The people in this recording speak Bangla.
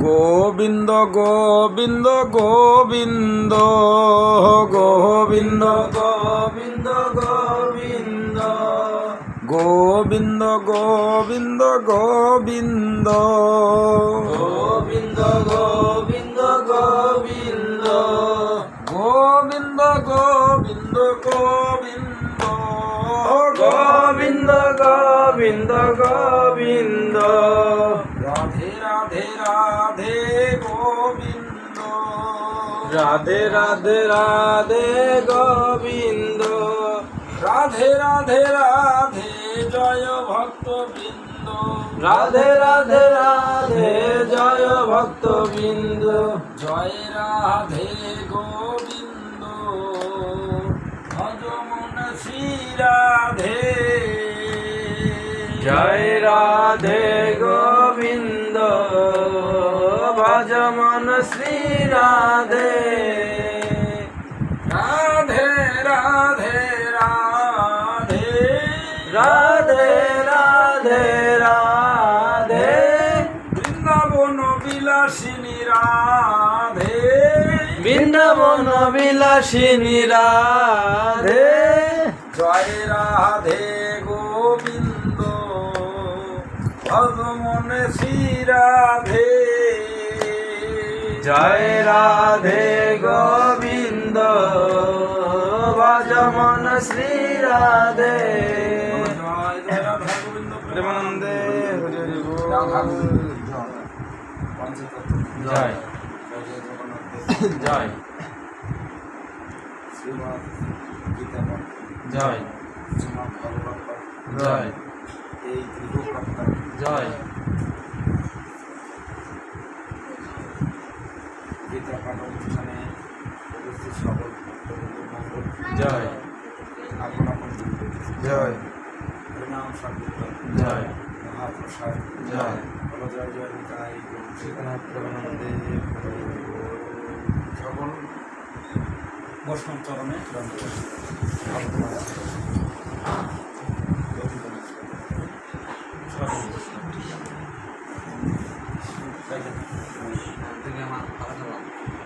গোবিন্দ গোবিন্দ গোবিন্দ গোবিন্দ গোবিন্দ গোবিন্দ গোবিন্দ গোবিন্দ গোবিন্দ গোবিন্দ গোবিন্দ গোবিন্দ গোবিন্দ গোবিন্দ গোবিন্দ গোবিন্দ গোবিন্দ গোবিন্দ রাধে রাধে রাধে গোবিন্দ রাধে রাধে রাধে গোবিন্দ রাধে রাধে রাধে জয় ভক্তবৃন্দ রাধে রাধে রাধে জয় ভক্তবৃন্দ জয় রাধে গোবিন্দ ভজ মন শ্রী রাধে জয় রাধে গোবিন্দ ভজ মন শ্রী রাধে রাধে রাধে রাধে রাধে রাধে রাধে বৃন্দাবন বিলাসিনী রাধে বৃন্দাবন বিলাসিনী রাধে জয় রাধে গোবিন্দ ভজ মন শ্রী রাধে জয় রাধে গোবিন্দ ভজ মন শ্রী রাধে জয় জয় রাধা গোবিন্দ প্রেমানন্দে হরি হরি বল। রাধা গোবিন্দ জয় পঞ্চতত্ত্ব জয় জয় জয় জগন্নাথ জয় শ্রীমৎ গীতা পাঠ জয় শ্রীমৎ ভাগবত পাঠ জয় এই গৃহকর্তা জয় গীতা পাঠ অনুষ্ঠানে উপস্থিত সকল ভক্তবৃন্দের মঙ্গল জয় আপন আপন জয় হরিনাম সংকীর্তন জয় মহাপ্রসাদ জয় বল জয় জয় নিতাই গৌর শ্রীনাথ প্রেমানন্দে হরি হরি বল। সকল বৈষ্ণব চরণে দণ্ড